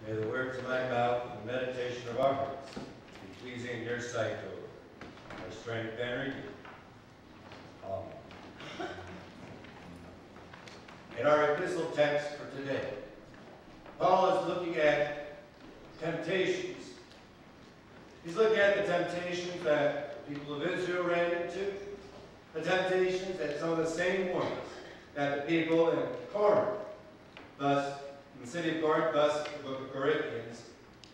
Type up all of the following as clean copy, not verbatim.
May the words of my mouth and the meditation of our hearts be pleasing in your sight, O Lord, our strength and redeemer. Amen. In our epistle text for today, Paul is looking at temptations. He's looking at the temptations that the people of Israel ran into, the temptations that some of the same ones that the people in Corinth, thus in the city of Corinth, thus the book of Corinthians,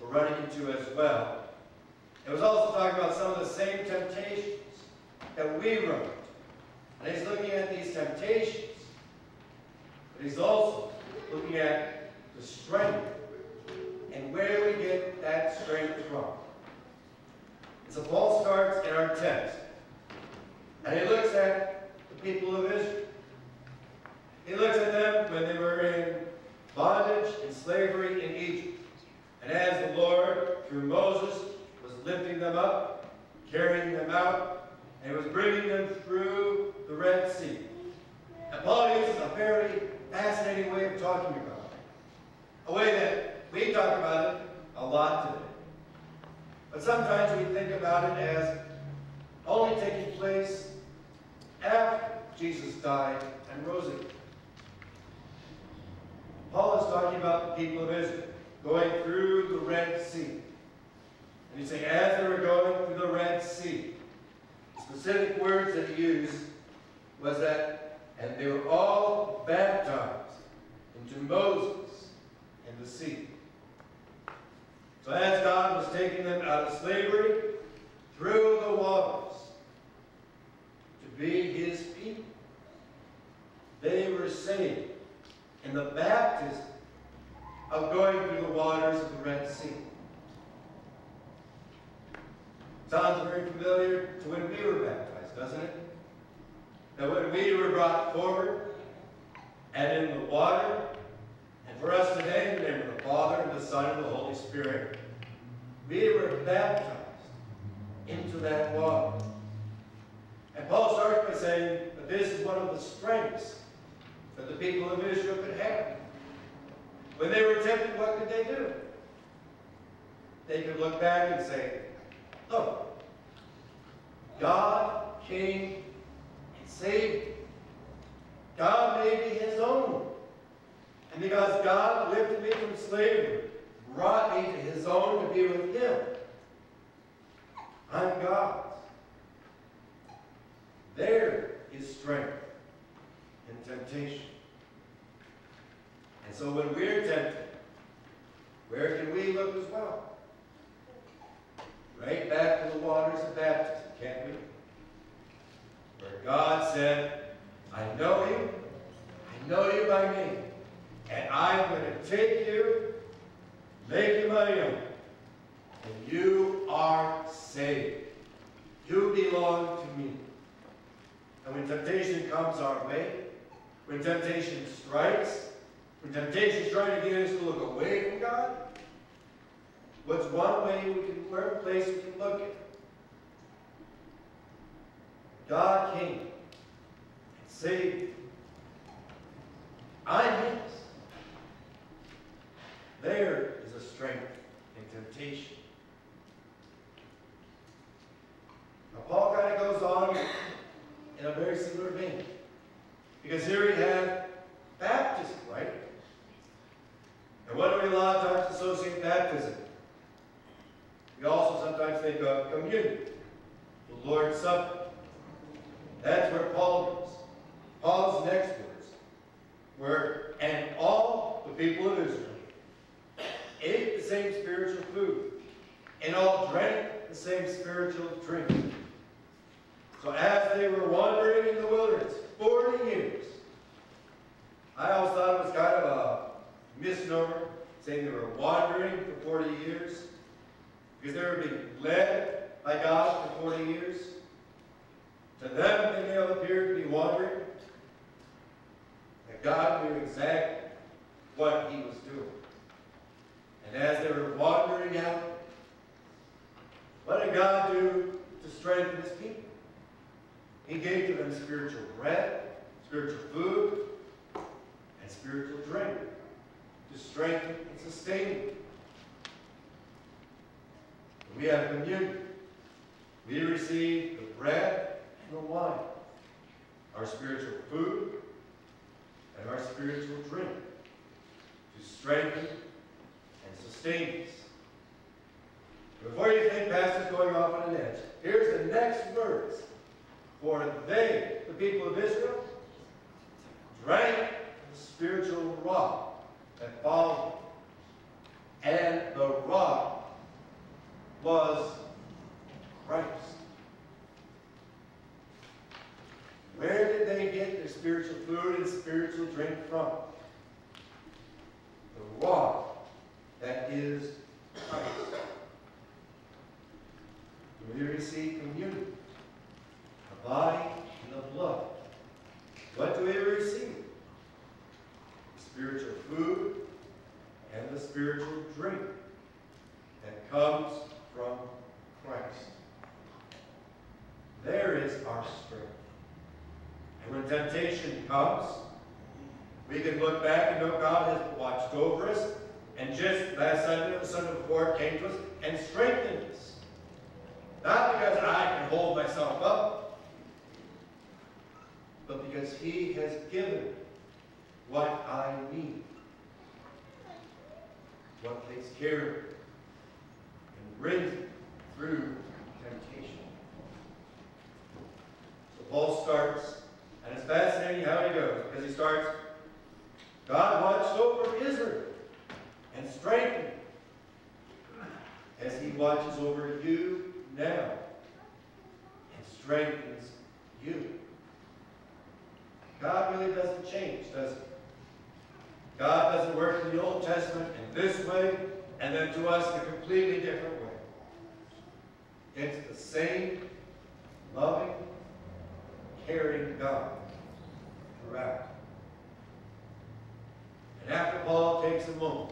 were running into as well. It was also talking about some of the same temptations that we run into. And he's looking at these temptations, but he's also looking at the strength and where we get that strength from. And so Paul starts in our text, and he looks at the people of Israel. He looks at them when they were in bondage and slavery in Egypt. And as the Lord, through Moses, was lifting them up, carrying them out, and was bringing them through the Red Sea. And Paul uses a very fascinating way of talking about it. A way that we talk about it a lot today. But sometimes we think about it as only taking place after Jesus died and rose again. Paul is talking about the people of Israel going through the Red Sea. And he's saying, as they were going through the Red Sea, the specific words that he used was that, and they were all baptized into Moses in the sea. So as God was taking them out of slavery through the waters to be his people, they were saved in the baptism of going through the waters of the Red Sea. Sounds very familiar to when we were baptized, doesn't it? That when we were brought forward and in the water, and for us today, in the name of the Father, and the Son, and the Holy Spirit, we were baptized into that water. And Paul starts by saying that this is one of the strengths that the people of Israel could have. When they were tempted, what could they do? They could look back and say, look, God came and saved me. God made me his own. And because God lifted me from slavery, brought me to his own to be with him, I'm God's. There is strength in temptation. And so when we're tempted, where can we look as well? Right back to the waters of baptism, can't we? Where God said, I know you by name, and I'm going to take you, make you my own, and you are saved. You belong to me. And when temptation comes our way, when temptation strikes, when temptation is trying to get us to look away from God, what's one place we can look at? God came and saved me. I'm his. There is a strength in temptation. Now Paul kind of goes on in a very similar vein. Because here we have baptism, right? And what do we a lot of times associate baptism? We also sometimes think of communion, the Lord's Supper. That's where Paul goes. Paul's next words were, and all the people of Israel ate the same spiritual food, and all drank the same spiritual drink. So as they were wandering in the wilderness 40 years, I always thought it was kind of a misnomer, saying they were wandering for 40 years, because they were being led by God for 40 years. To them, they may have appeared to be wandering, but God knew exactly what he was doing. And as they were wandering out, what did God do to strengthen his people? He gave to them spiritual bread, spiritual food, and spiritual drink to strengthen and sustain them. have communion. We receive the bread and the wine, our spiritual food and our spiritual drink, to strengthen and sustain us. Before you think Pastor's going off on an edge, here's the next words. For they, the people of Israel, drank the spiritual rock that followed, and the rock was Christ. Where did they get their spiritual food and spiritual drink from? The rock that is Christ. When we receive communion, the body and the blood, what do we receive? The spiritual food and the spiritual drink that comes from Christ. There is our strength. And when temptation comes, we can look back and know God has watched over us, and just last Sunday or the Sunday before, came to us and strengthened us. Not because I can hold myself up, but because He has given what I need. What takes care of it and brings it through temptation. So Paul starts, and it's fascinating how he goes, because he starts, God watched over Israel and strengthened as He watches over you now and strengthens you. God really doesn't change, does He? God doesn't work in the Old Testament in this way, and then to us in a completely different way. It's the same loving, caring God throughout. And after Paul takes a moment,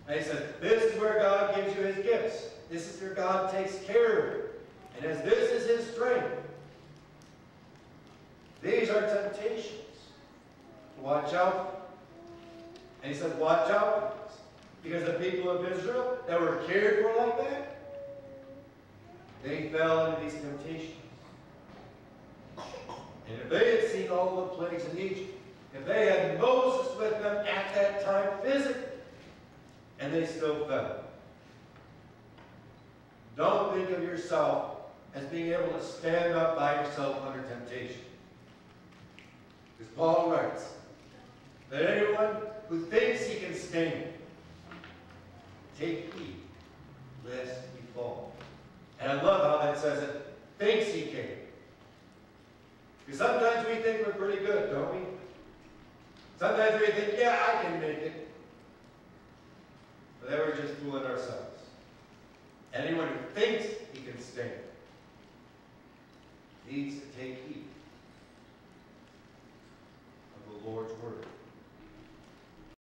and he says, this is where God gives you His gifts. This is where God takes care of you. And as this is His strength, these are temptations to watch out for. And he said, watch out for this. Because the people of Israel that were cared for like that, they fell into these temptations. And if they had seen all the plagues in Egypt, if they had Moses with them at that time physically, and they still fell. Don't think of yourself as being able to stand up by yourself under temptation. Because Paul writes that anyone who thinks he can stand, take heed lest he fall. And I love how that says it, thinks he can. Because sometimes we think we're pretty good, don't we? Sometimes we think, yeah, I can make it. But then we're just fooling ourselves. Anyone who thinks he can stand needs to take heed of the Lord's word.